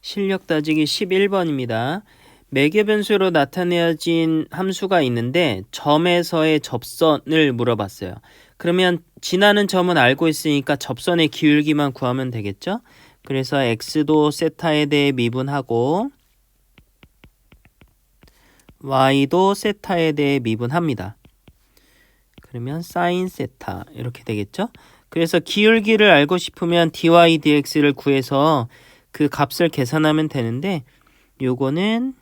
실력 따지기 11번입니다. 매개 변수로 나타내어진 함수가 있는데 점에서의 접선을 물어봤어요. 그러면 지나는 점은 알고 있으니까 접선의 기울기만 구하면 되겠죠? 그래서 x도 세타에 대해 미분하고 y도 세타에 대해 미분합니다. 그러면 사인 세타 이렇게 되겠죠? 그래서 기울기를 알고 싶으면 dy dx를 구해서 그 값을 계산하면 되는데 요거는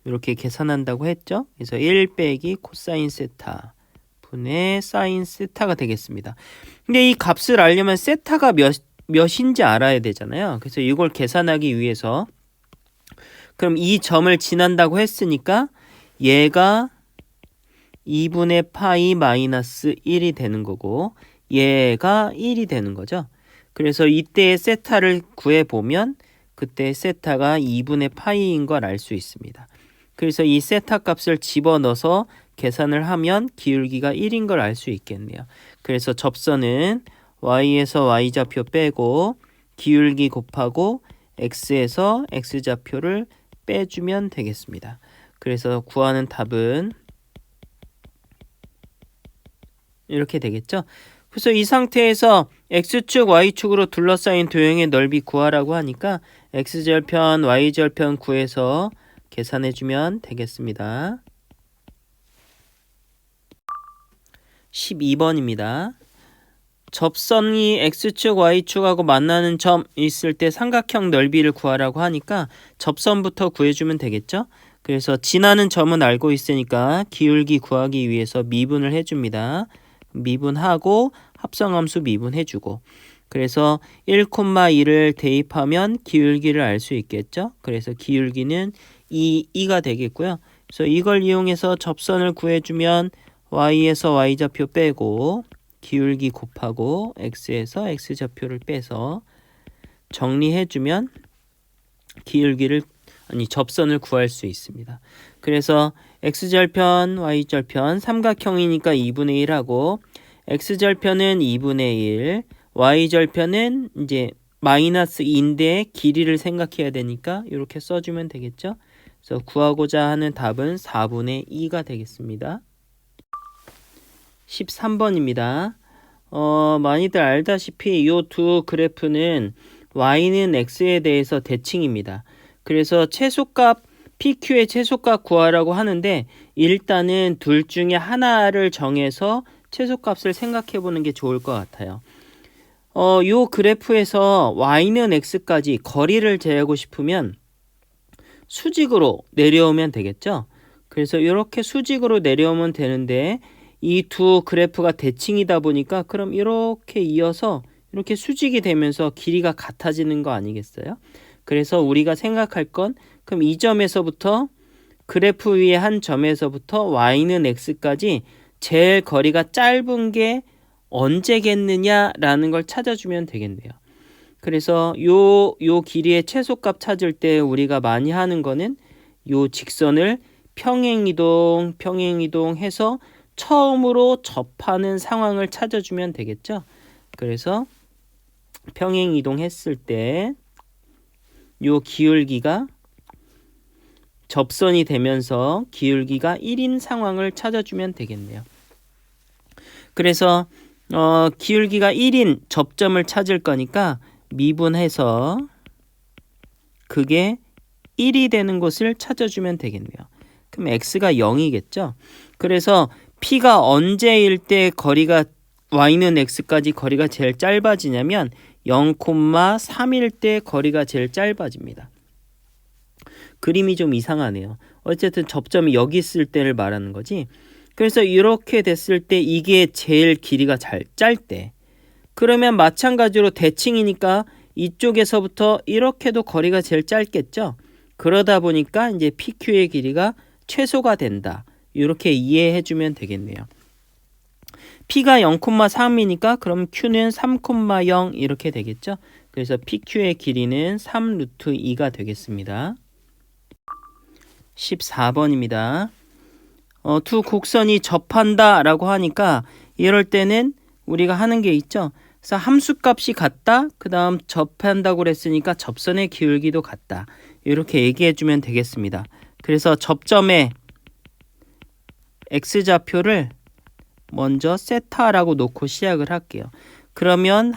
이렇게 계산한다고 했죠. 그래서 1 빼기 코사인 세타 분의 사인 세타가 되겠습니다. 근데 이 값을 알려면 세타가 몇인지 알아야 되잖아요. 그래서 이걸 계산하기 위해서 그럼 이 점을 지난다고 했으니까 얘가 2분의 파이 마이너스 1이 되는 거고 얘가 1이 되는 거죠. 그래서 이때의 세타를 구해보면 그때 세타가 2분의 파이인 걸 알 수 있습니다. 그래서 이 세타 값을 집어넣어서 계산을 하면 기울기가 1인 걸 알 수 있겠네요. 그래서 접선은 y에서 y좌표 빼고 기울기 곱하고 x에서 x좌표를 빼주면 되겠습니다. 그래서 구하는 답은 이렇게 되겠죠. 그래서 이 상태에서 x축, y축으로 둘러싸인 도형의 넓이 구하라고 하니까 x절편, y절편 구해서 계산해주면 되겠습니다. 12번입니다. 접선이 x축, y축하고 만나는 점 있을 때 삼각형 넓이를 구하라고 하니까 접선부터 구해주면 되겠죠. 그래서 지나는 점은 알고 있으니까 기울기 구하기 위해서 미분을 해줍니다. 미분하고 합성함수 미분해주고 그래서 1,2를 대입하면 기울기를 알 수 있겠죠. 그래서 기울기는 2가 되겠고요. 그래서 이걸 이용해서 접선을 구해주면 y에서 y좌표 빼고 기울기 곱하고 x에서 x좌표를 빼서 정리해주면 접선을 구할 수 있습니다. 그래서 x절편, y절편 삼각형이니까 2분의 1하고 x절편은 2분의 1, y절편은 이제 마이너스 2인데 길이를 생각해야 되니까 이렇게 써주면 되겠죠. 그래서 구하고자 하는 답은 4분의 2가 되겠습니다. 13번입니다. 많이들 알다시피 이 두 그래프는 y는 x에 대해서 대칭입니다. 그래서 최소값 PQ의 최소값 구하라고 하는데 일단은 둘 중에 하나를 정해서 최소값을 생각해 보는 게 좋을 것 같아요. 요 그래프에서 y는 x까지 거리를 재고 싶으면 수직으로 내려오면 되겠죠. 그래서 이렇게 수직으로 내려오면 되는데 이 두 그래프가 대칭이다 보니까 그럼 이렇게 이어서 이렇게 수직이 되면서 길이가 같아지는 거 아니겠어요? 그래서 우리가 생각할 건 그럼 이 점에서부터 그래프 위의 한 점에서부터 y는 x까지 제일 거리가 짧은 게 언제겠느냐라는 걸 찾아주면 되겠네요. 그래서 요 길이의 최소값 찾을 때 우리가 많이 하는 거는 요 직선을 평행이동 해서 처음으로 접하는 상황을 찾아주면 되겠죠. 그래서 평행이동 했을 때 요 기울기가 접선이 되면서 기울기가 1인 상황을 찾아주면 되겠네요. 그래서 기울기가 1인 접점을 찾을 거니까 미분해서 그게 1이 되는 곳을 찾아주면 되겠네요. 그럼 x가 0이겠죠. 그래서 p가 언제일 때 거리가 y는 x까지 거리가 제일 짧아지냐면 0,3일 때 거리가 제일 짧아집니다. 그림이 좀 이상하네요. 어쨌든 접점이 여기 있을 때를 말하는 거지. 그래서 이렇게 됐을 때 이게 제일 길이가 짧 때 그러면 마찬가지로 대칭이니까 이쪽에서부터 이렇게도 거리가 제일 짧겠죠. 그러다 보니까 이제 PQ의 길이가 최소가 된다. 이렇게 이해해 주면 되겠네요. P가 0,3이니까 그럼 Q는 3,0 이렇게 되겠죠. 그래서 PQ의 길이는 3루트 2가 되겠습니다. 14번입니다. 두 곡선이 접한다 라고 하니까 이럴 때는 우리가 하는 게 있죠. 그래서 함수값이 같다. 그 다음 접한다고 그랬으니까 접선의 기울기도 같다. 이렇게 얘기해 주면 되겠습니다. 그래서 접점에 x좌표를 먼저 세타라고 놓고 시작을 할게요. 그러면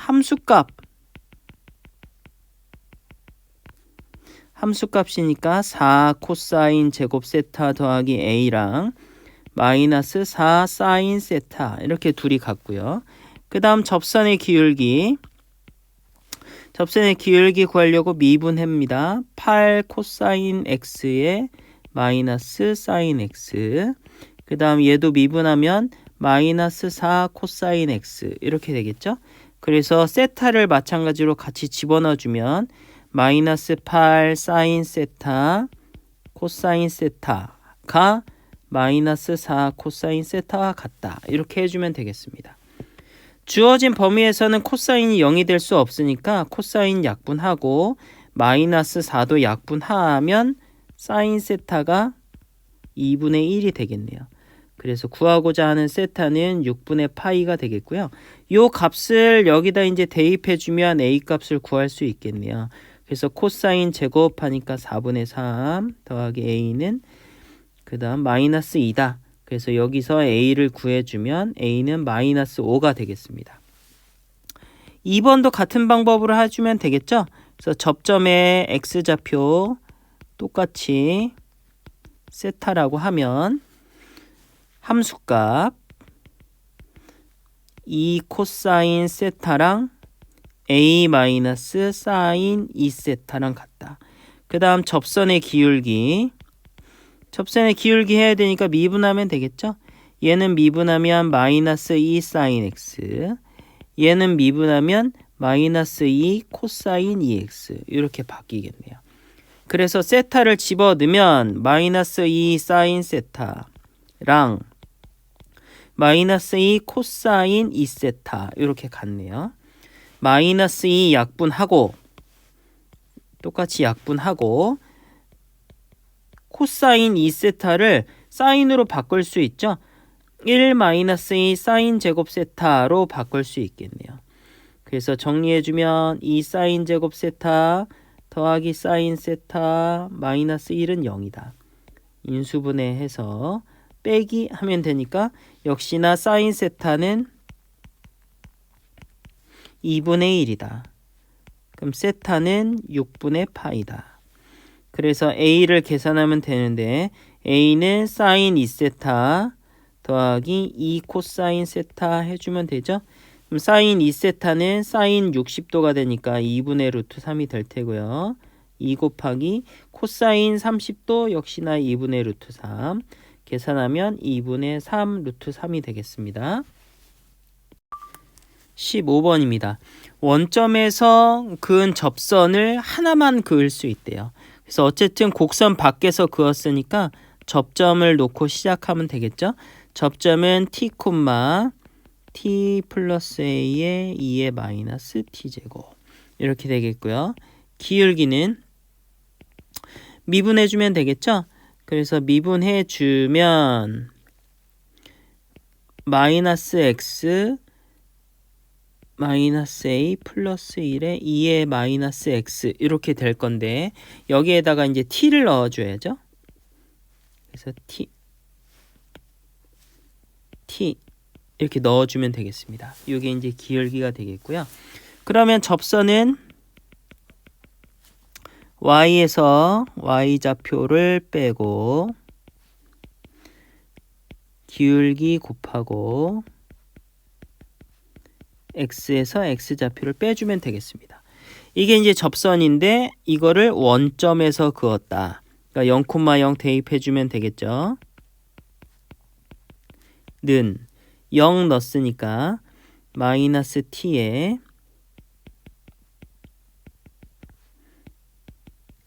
함수값이니까 4 코사인 제곱 세타 더하기 a랑 마이너스 4 사인 세타 이렇게 둘이 같고요. 그 다음 접선의 기울기 구하려고 미분합니다. 8 코사인 x에 마이너스 사인 x 그 다음 얘도 미분하면 마이너스 4 코사인 x 이렇게 되겠죠. 그래서 세타를 마찬가지로 같이 집어넣어주면 마이너스 8 사인 세타 코사인 세타가 마이너스 4 코사인 세타와 같다. 이렇게 해주면 되겠습니다. 주어진 범위에서는 코사인이 0이 될 수 없으니까 코사인 약분하고 마이너스 4도 약분하면 사인 세타가 2분의 1이 되겠네요. 그래서 구하고자 하는 세타는 6분의 파이가 되겠고요. 요 값을 여기다 이제 대입해주면 a 값을 구할 수 있겠네요. 그래서 코사인 제곱하니까 4분의 3 더하기 a는 그 다음 마이너스 2다. 그래서 여기서 a를 구해주면 a는 마이너스 5가 되겠습니다. 2번도 같은 방법으로 해주면 되겠죠. 그래서 접점의 x좌표 똑같이 세타라고 하면 함수값 2 코사인 세타랑 a 마이너스 사인 2세타랑 같다. 그 다음 접선의 기울기 해야 되니까 미분하면 되겠죠. 얘는 미분하면 마이너스 2 사인 x 얘는 미분하면 마이너스 2 코사인 2x 이렇게 바뀌겠네요. 그래서 세타를 집어넣으면 마이너스 2 사인 세타랑 마이너스 2 코사인 2세타 이렇게 같네요. 마이너스 2 약분하고 똑같이 약분하고 코사인 2세타를 사인으로 바꿀 수 있죠. 1 마이너스 2 사인 제곱 세타로 바꿀 수 있겠네요. 그래서 정리해주면 2 사인 제곱 세타 더하기 사인 세타 마이너스 1은 0이다. 인수분해해서 빼기 하면 되니까 역시나 사인 세타는 2분의 1이다. 그럼 세타는 6분의 파이다. 그래서 a를 계산하면 되는데 a는 사인 2세타 더하기 2 코사인 세타 해주면 되죠. 그럼 사인 2세타는 사인 60도가 되니까 2분의 루트 3이 될 테고요. 2 곱하기 코사인 30도 역시나 2분의 루트 3 계산하면 2분의 3 루트 3이 되겠습니다. 15번입니다. 원점에서 그은 접선을 하나만 그을 수 있대요. 그래서 어쨌든 곡선 밖에서 그었으니까 접점을 놓고 시작하면 되겠죠. 접점은 t, t 플러스 a에 2의 마이너스 t제곱 이렇게 되겠고요. 기울기는 미분해주면 되겠죠. 그래서 미분해주면 마이너스 x 마이너스 a 플러스 1에 2의 마이너스 x 이렇게 될 건데 여기에다가 이제 t를 넣어줘야죠. 그래서 t 이렇게 넣어주면 되겠습니다. 이게 이제 기울기가 되겠고요. 그러면 접선은 y에서 y좌표를 빼고 기울기 곱하고 x에서 x좌표를 빼주면 되겠습니다. 이게 이제 접선인데 이거를 원점에서 그었다. 그러니까 0,0 대입해주면 되겠죠. 는 0 넣었으니까 마이너스 t에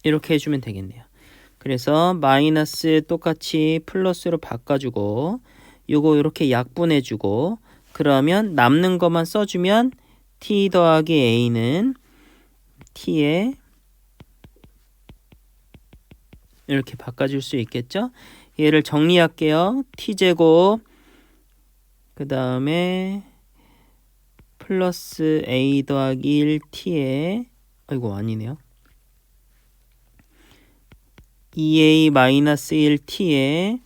이렇게 해주면 되겠네요. 그래서 마이너스 똑같이 플러스로 바꿔주고 요거 이렇게 약분해주고 그러면 남는 것만 써주면 t 더하기 a는 t에 이렇게 바꿔줄 수 있겠죠. 얘를 정리할게요. t제곱 그 다음에 플러스 a 더하기 1t에 아이고 아니네요. 2a 마이너스 1t에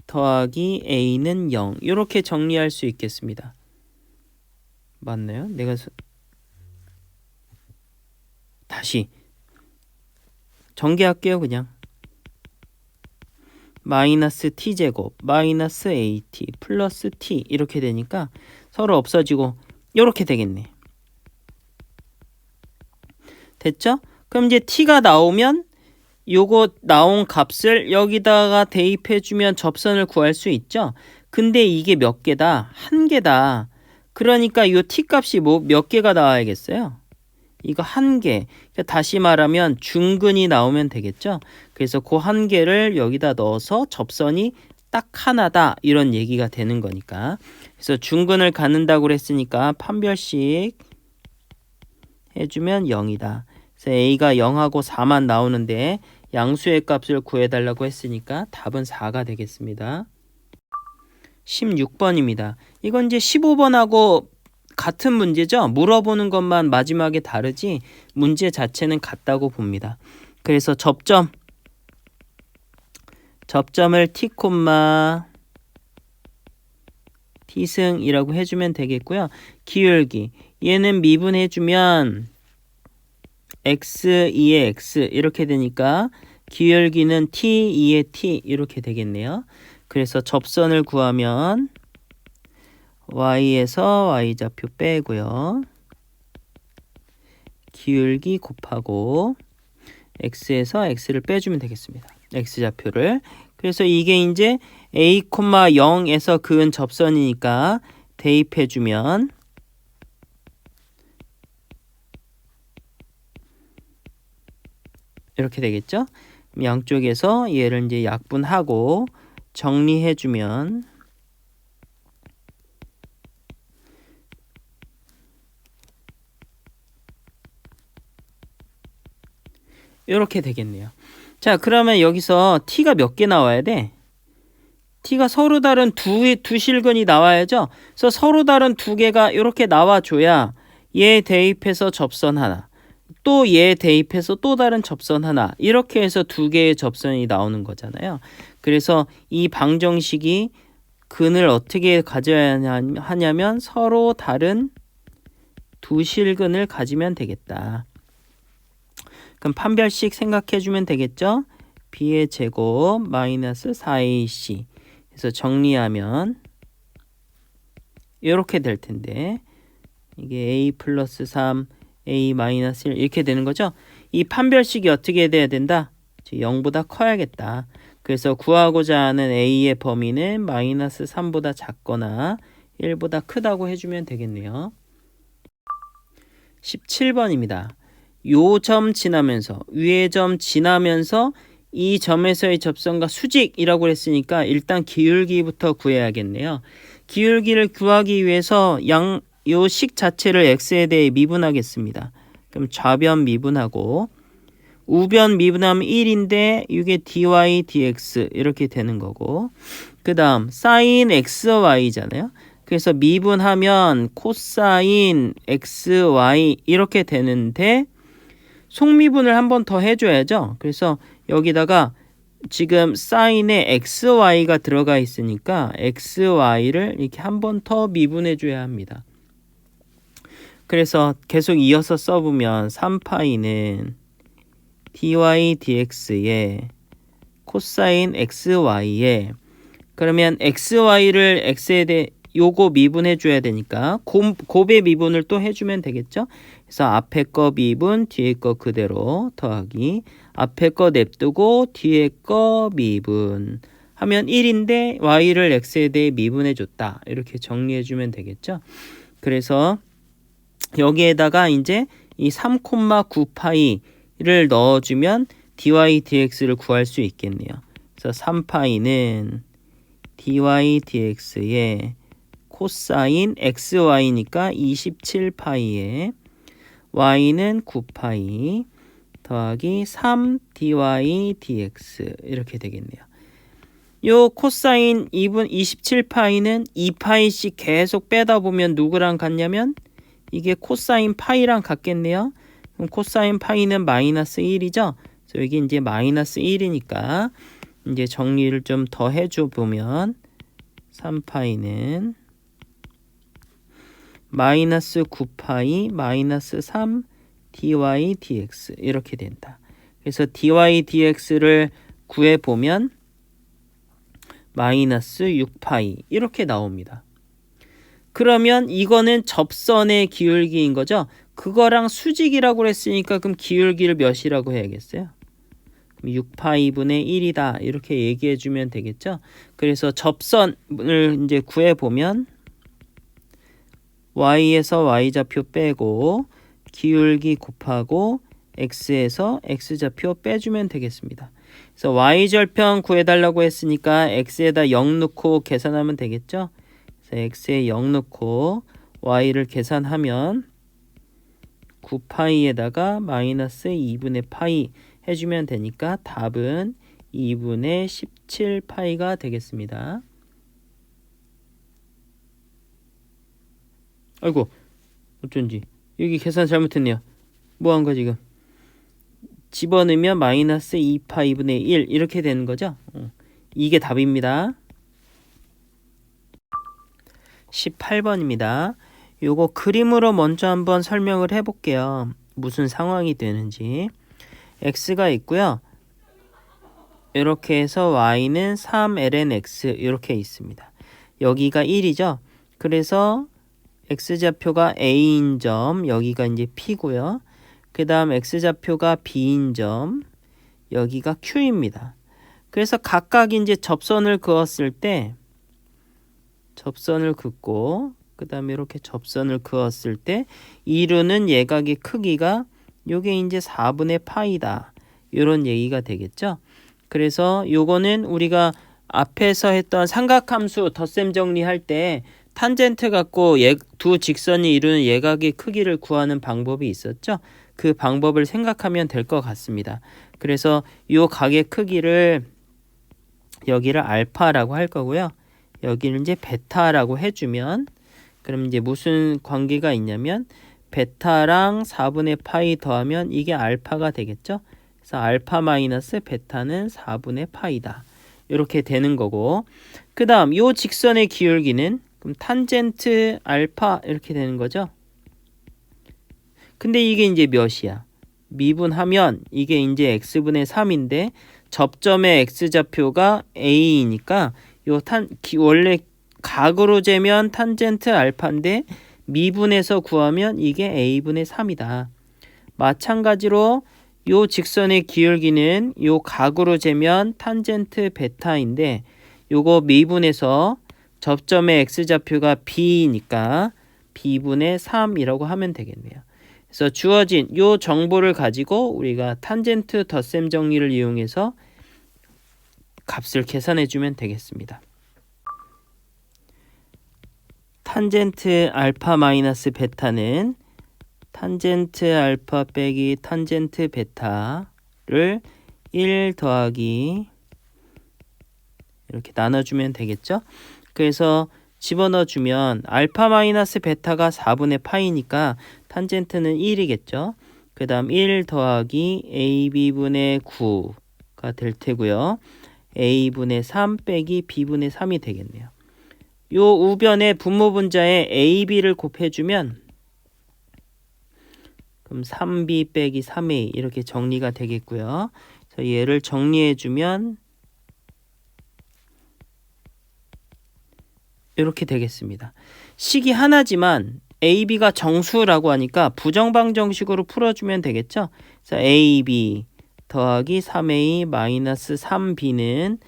더하기 a는 0 이렇게 정리할 수 있겠습니다. 맞나요? 다시 전개할게요. 그냥 마이너스 t제곱 마이너스 at 플러스 t 이렇게 되니까 서로 없어지고 이렇게 되겠네. 됐죠? 그럼 이제 t가 나오면 요거 나온 값을 여기다가 대입해주면 접선을 구할 수 있죠? 근데 이게 몇 개다? 한 개다. 그러니까 요 t 값이 몇 개가 나와야겠어요? 이거 한 개. 다시 말하면 중근이 나오면 되겠죠? 그래서 그 한 개를 여기다 넣어서 접선이 딱 하나다. 이런 얘기가 되는 거니까. 그래서 중근을 갖는다고 그랬으니까 판별식 해주면 0이다. 그래서 a가 0하고 4만 나오는데 양수의 값을 구해달라고 했으니까 답은 4가 되겠습니다. 16번입니다. 이건 이제 15번하고 같은 문제죠. 물어보는 것만 마지막에 다르지 문제 자체는 같다고 봅니다. 그래서 접점을 t, t승이라고 해주면 되겠고요. 기울기 얘는 미분해주면 x, 2의 x 이렇게 되니까 기울기는 t, 2의 t 이렇게 되겠네요. 그래서 접선을 구하면 y에서 y좌표 빼고요. 기울기 곱하고 x에서 x를 빼주면 되겠습니다. x좌표를. 그래서 이게 이제 a, 0에서 그은 접선이니까 대입해주면 이렇게 되겠죠? 양쪽에서 얘를 이제 약분하고 정리해주면 이렇게 되겠네요. 자, 그러면 여기서 t가 몇 개 나와야 돼? t가 서로 다른 두 실근이 나와야죠. 그래서 서로 다른 두 개가 이렇게 나와줘야 얘 대입해서 접선 하나. 또 얘 대입해서 또 다른 접선 하나 이렇게 해서 두 개의 접선이 나오는 거잖아요. 그래서 이 방정식이 근을 어떻게 가져야 하냐면 서로 다른 두 실근을 가지면 되겠다. 그럼 판별식 생각해주면 되겠죠? b의 제곱 마이너스 4ac 그래서 정리하면 이렇게 될 텐데 이게 a 플러스 3 a 마이너스 1 이렇게 되는 거죠. 이 판별식이 어떻게 돼야 된다? 0보다 커야겠다. 그래서 구하고자 하는 a의 범위는 마이너스 3보다 작거나 1보다 크다고 해주면 되겠네요. 17번입니다. 요 점 지나면서 위의 점 지나면서 이 점에서의 접선과 수직이라고 했으니까 일단 기울기부터 구해야겠네요. 기울기를 구하기 위해서 요 식 자체를 x에 대해 미분하겠습니다. 그럼 좌변 미분하고 우변 미분하면 1인데 이게 dy dx 이렇게 되는 거고 그 다음 sin xy잖아요. 그래서 미분하면 코사인 xy 이렇게 되는데 속미분을 한 번 더 해줘야죠. 그래서 여기다가 지금 사인에 xy가 들어가 있으니까 xy를 이렇게 한 번 더 미분해줘야 합니다. 그래서 계속 이어서 써보면 3파이는 dy dx에 코사인 xy에 그러면 xy를 x에 대해 요거 미분해줘야 되니까 곱의 미분을 또 해주면 되겠죠. 그래서 앞에 거 미분 뒤에 거 그대로 더하기 앞에 거 냅두고 뒤에 거 미분 하면 1인데 y를 x에 대해 미분해줬다. 이렇게 정리해주면 되겠죠. 그래서 여기에다가 이제 이 3,9파이를 넣어주면 dy dx를 구할 수 있겠네요. 그래서 3파이는 dy dx에 코사인 xy니까 27파이에 y는 요 코사인 2분 27파이는 2파이씩 계속 빼다 보면 누구랑 같냐면 이게 코사인 파이랑 같겠네요. 그럼 코사인 파이는 마이너스 1이죠. 그래서 여기 이제 마이너스 1이니까 이제 정리를 좀 더 해줘 보면 3파이는 마이너스 9파이 마이너스 3 dy dx 이렇게 된다. 그래서 dy dx를 구해보면 마이너스 6파이 이렇게 나옵니다. 그러면 이거는 접선의 기울기인 거죠. 그거랑 수직이라고 했으니까 그럼 기울기를 몇이라고 해야겠어요? 6파이분의 1이다 이렇게 얘기해 주면 되겠죠. 그래서 접선을 이제 구해보면 y에서 y좌표 빼고 기울기 곱하고 x에서 x좌표 빼주면 되겠습니다. 그래서 y절편 구해달라고 했으니까 x에다 0 넣고 계산하면 되겠죠. 그래서 x에 0 넣고 y를 계산하면 9파이에다가 마이너스 2분의 파이 해주면 되니까 답은 2분의 17파이가 되겠습니다. 아이고 어쩐지 여기 계산 잘못했네요. 뭐 한 거 지금 집어넣으면 마이너스 2파이분의 1 이렇게 되는 거죠. 이게 답입니다. 18번입니다. 요거 그림으로 먼저 한번 설명을 해볼게요. 무슨 상황이 되는지. x가 있고요. 이렇게 해서 y는 3ln x 이렇게 있습니다. 여기가 1이죠. 그래서 x좌표가 a인 점, 여기가 이제 p고요. 그 다음 x좌표가 b인 점, 여기가 q입니다. 그래서 각각 이제 접선을 그었을 때 접선을 긋고 그 다음에 이렇게 접선을 그었을 때 이루는 예각의 크기가 요게 이제 4분의 파이다. 이런 얘기가 되겠죠. 그래서 요거는 우리가 앞에서 했던 삼각함수 덧셈 정리할 때 탄젠트 갖고 두 직선이 이루는 예각의 크기를 구하는 방법이 있었죠. 그 방법을 생각하면 될 것 같습니다. 그래서 요 각의 크기를 여기를 알파라고 할 거고요. 여기를 이제 베타라고 해주면 그럼 이제 무슨 관계가 있냐면 베타랑 4분의 파이 더하면 이게 알파가 되겠죠. 그래서 알파 마이너스 베타는 4분의 파이다. 이렇게 되는 거고 그 다음 요 직선의 기울기는 그럼 탄젠트 알파 이렇게 되는 거죠. 근데 이게 이제 몇이야? 미분하면 이게 이제 x분의 3인데 접점의 x좌표가 a이니까 요 원래 각으로 재면 탄젠트 알파인데 미분해서 구하면 이게 a분의 3이다. 마찬가지로 요 직선의 기울기는 요 각으로 재면 탄젠트 베타인데 요거 미분해서 접점의 x좌표가 b니까 b분의 3이라고 하면 되겠네요. 그래서 주어진 요 정보를 가지고 우리가 탄젠트 덧셈 정리를 이용해서 값을 계산해 주면 되겠습니다. 탄젠트 알파 마이너스 베타는 탄젠트 알파 빼기 탄젠트 베타를 1 더하기 이렇게 나눠주면 되겠죠. 그래서 집어넣어주면 알파 마이너스 베타가 4분의 파이니까 탄젠트는 1이겠죠. 그 다음 1 더하기 ab분의 9가 될 테고요. a분의 3 빼기 b분의 3이 되겠네요. 요 우변에 분모분자에 ab를 곱해주면 그럼 3b 빼기 3a 이렇게 정리가 되겠고요. 그래서 얘를 정리해주면 이렇게 되겠습니다. 식이 하나지만 ab가 정수라고 하니까 부정방정식으로 풀어주면 되겠죠. 그래서 ab 더하기 3a 마이너스 3b는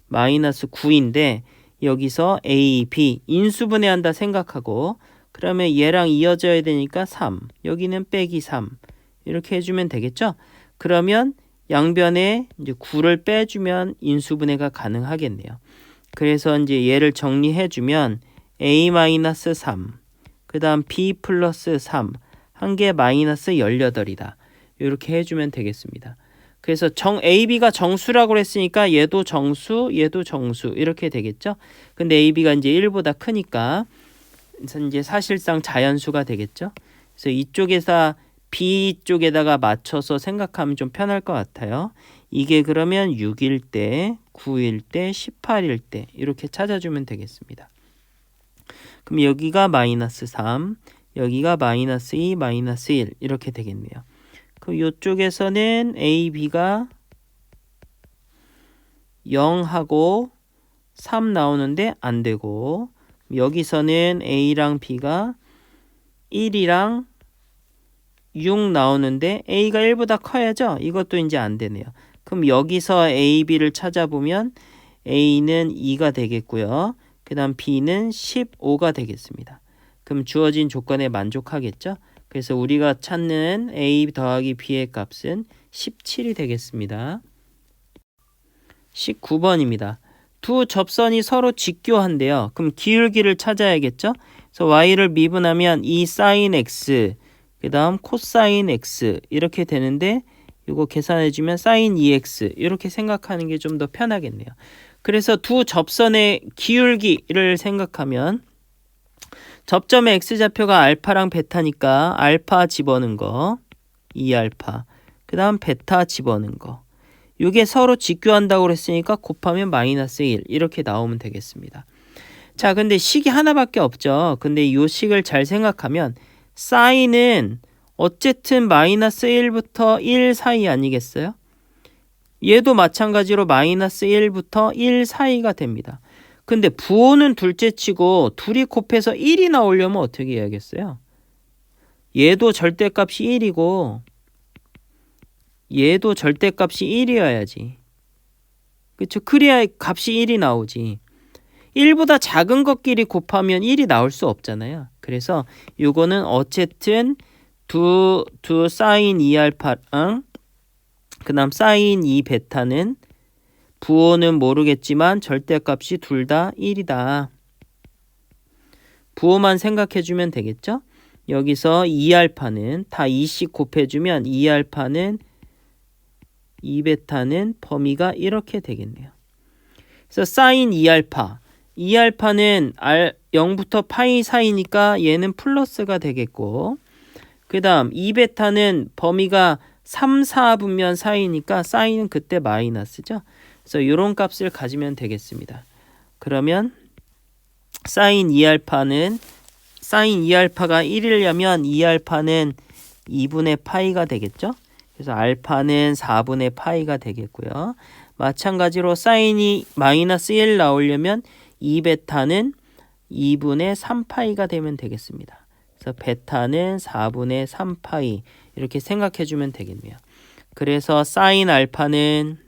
마이너스 9인데 여기서 a, b 인수분해한다 생각하고 그러면 얘랑 이어져야 되니까 3 여기는 빼기 3 이렇게 해주면 되겠죠. 그러면 양변에 이제 9를 빼주면 인수분해가 가능하겠네요. 그래서 이제 얘를 정리해주면 a-3 그 다음 b 플러스 3 한 개 마이너스 18이다. 이렇게 해주면 되겠습니다. 그래서 AB가 정수라고 했으니까 얘도 정수, 얘도 정수 이렇게 되겠죠. 근데 AB가 이제 1보다 크니까 이제 사실상 자연수가 되겠죠. 그래서 이쪽에서 B 쪽에다가 맞춰서 생각하면 좀 편할 것 같아요. 이게 그러면 6일 때, 9일 때, 18일 때 이렇게 찾아주면 되겠습니다. 그럼 여기가 마이너스 3, 여기가 마이너스 2, 마이너스 1 이렇게 되겠네요. 그럼 이쪽에서는 A, B가 0하고 3 나오는데 안 되고, 여기서는 A랑 B가 1이랑 6 나오는데 A가 1보다 커야죠. 이것도 이제 안 되네요. 그럼 여기서 A, B를 찾아보면 A는 2가 되겠고요. 그 다음 B는 15가 되겠습니다. 그럼 주어진 조건에 만족하겠죠. 그래서 우리가 찾는 A 더하기 B의 값은 17이 되겠습니다. 19번입니다. 두 접선이 서로 직교한데요. 그럼 기울기를 찾아야겠죠. 그래서 y를 미분하면 이 sin x, 그 다음 코사인 x 이렇게 되는데 이거 계산해주면 sin 2x 이렇게 생각하는 게 좀 더 편하겠네요. 그래서 두 접선의 기울기를 생각하면 접점의 x좌표가 알파랑 베타니까 알파 집어넣은 거 2알파, 그 다음 베타 집어넣은 거, 이게 서로 직교한다고 그랬으니까 곱하면 마이너스 1 이렇게 나오면 되겠습니다. 자, 근데 식이 하나밖에 없죠. 근데 이 식을 잘 생각하면 사인은 어쨌든 마이너스 1부터 1 사이 아니겠어요? 얘도 마찬가지로 마이너스 1부터 1 사이가 됩니다. 근데 부호는 둘째치고 둘이 곱해서 1이 나오려면 어떻게 해야겠어요? 얘도 절대값이 1이고 얘도 절대값이 1이어야지. 그렇죠? 그래야 값이 1이 나오지. 1보다 작은 것끼리 곱하면 1이 나올 수 없잖아요. 그래서 요거는 어쨌든 두 사인 2알파랑 그 다음 사인 2베타는 부호는 모르겠지만 절대값이 둘 다 1이다. 부호만 생각해주면 되겠죠? 여기서 2알파는 다 2씩 곱해주면 2알파는 2베타는 범위가 이렇게 되겠네요. 그래서 사인 2알파, 2알파는 0부터 파이 사이니까 얘는 플러스가 되겠고, 그 다음 2베타는 범위가 3, 4분면 사이니까 사인은 그때 마이너스죠. 그래서 이런 값을 가지면 되겠습니다. 그러면 사인 2알파가 1이려면 2알파는 2분의 파이가 되겠죠. 그래서 알파는 4분의 파이가 되겠고요. 마찬가지로 사인이 마이너스 1 나오려면 2베타는 2분의 3파이가 되면 되겠습니다. 그래서 베타는 4분의 3파이 이렇게 생각해주면 되겠네요. 그래서 사인 알파는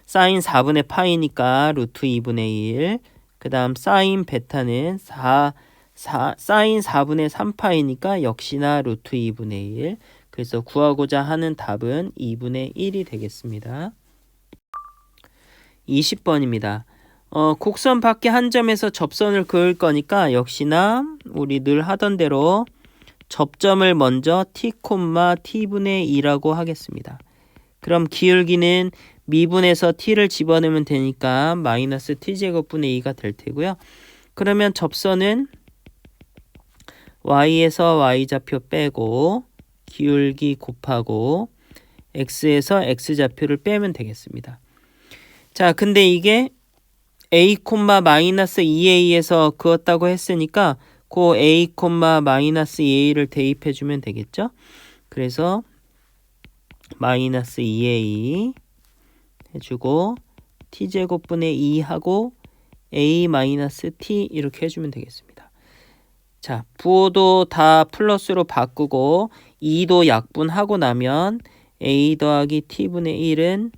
사인 4분의 파이니까 루트 2분의 1, 그 다음 사인 베타는 사인 4분의 3파이니까 역시나 루트 2분의 1, 그래서 구하고자 하는 답은 2분의 1이 되겠습니다. 20번입니다. 곡선 밖에 한 점에서 접선을 그을 거니까 역시나 우리 늘 하던 대로 접점을 먼저 t, t분의 2라고 하겠습니다. 그럼 기울기는 미분해서 t를 집어넣으면 되니까 마이너스 t제곱분의 2가 될 테고요. 그러면 접선은 y에서 y좌표 빼고 기울기 곱하고 x에서 x좌표를 빼면 되겠습니다. 자, 근데 이게 a, 마이너스 2a에서 그었다고 했으니까 그 a, 마이너스 2a를 대입해주면 되겠죠. 그래서 마이너스 2a 해주고 t제곱분의 2하고 a 마이너스 t 이렇게 해주면 되겠습니다. 자, 부호도 다 플러스로 바꾸고 2도 약분하고 나면 a 더하기 t분의 1은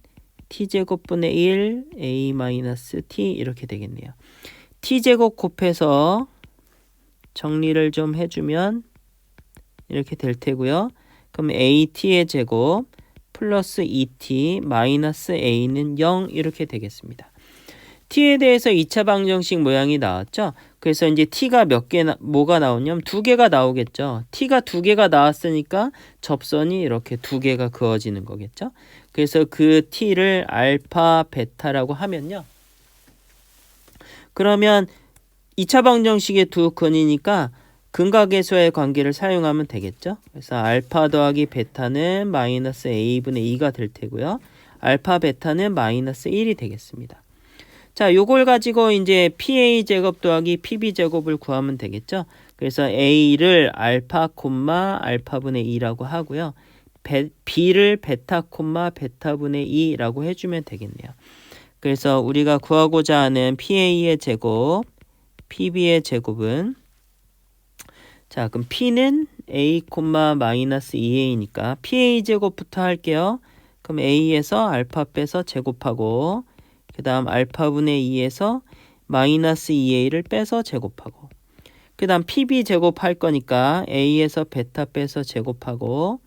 t제곱분의 1 a 마이너스 t 이렇게 되겠네요. t제곱 곱해서 정리를 좀 해주면 이렇게 될 테고요. 그럼 at의 제곱 플러스 2t 마이너스 a는 0 이렇게 되겠습니다. t에 대해서 2차 방정식 모양이 나왔죠. 그래서 이제 t가 뭐가 나오냐면 2개가 나오겠죠. t가 2개가 나왔으니까 접선이 이렇게 2개가 그어지는 거겠죠. 그래서 그 t를 알파, 베타라고 하면요. 그러면 2차 방정식의 두 근이니까 근각에서의 관계를 사용하면 되겠죠. 그래서 알파 더하기 베타는 마이너스 a분의 2가 될 테고요. 알파 베타는 마이너스 1이 되겠습니다. 자, 요걸 가지고 이제 PA 제곱 더하기 PB 제곱을 구하면 되겠죠. 그래서 A를 알파 콤마 알파분의 2라고 하고요. B를 베타 콤마 베타분의 2라고 해주면 되겠네요. 그래서 우리가 구하고자 하는 PA의 제곱, PB의 제곱은 자, 그럼 P는 A 콤마 마이너스 2A니까 PA 제곱부터 할게요. 그럼 A에서 알파 빼서 제곱하고 그 다음 알파분의 2에서 마이너스 2a를 빼서 제곱하고 그 다음 pb 제곱할 거니까 a에서 베타 빼서 제곱하고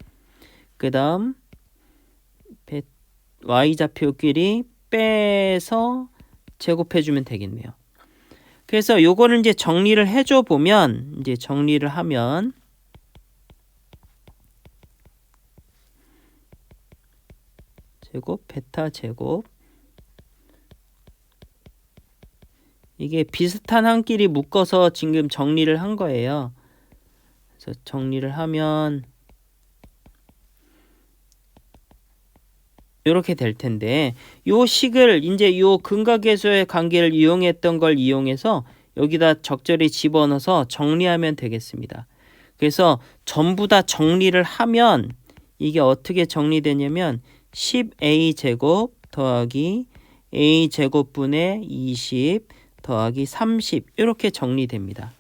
그 다음 y좌표끼리 빼서 제곱해주면 되겠네요. 그래서 요거를 이제 정리를 해줘 보면 이제 정리를 하면 제곱 베타 제곱 이게 비슷한 한끼리 묶어서 지금 정리를 한 거예요. 그래서 정리를 하면 이렇게 될 텐데 요 식을 이제 요 근각계수의 관계를 이용했던 걸 이용해서 여기다 적절히 집어넣어서 정리하면 되겠습니다. 그래서 전부 다 정리를 하면 이게 어떻게 정리되냐면 10a 제곱 더하기 a 제곱분의 20 더하기 30 이렇게 정리됩니다.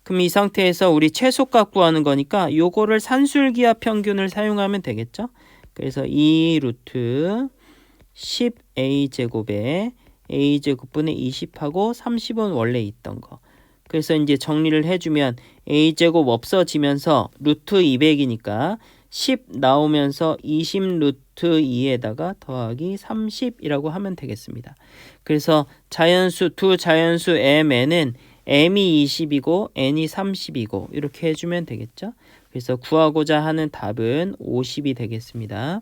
그럼 이 상태에서 우리 최소값 구하는 거니까 요거를 산술기하 평균을 사용하면 되겠죠. 그래서 2 루트 10a 제곱에 a 제곱분의 20하고 30은 원래 있던 거. 그래서 이제 정리를 해주면 a 제곱 없어지면서 루트 200이니까 10 나오면서 20 루트 2에다가 더하기 30이라고 하면 되겠습니다. 그래서 두 자연수 mn은 m이 20이고 n이 30이고 이렇게 해주면 되겠죠. 그래서 구하고자 하는 답은 50이 되겠습니다.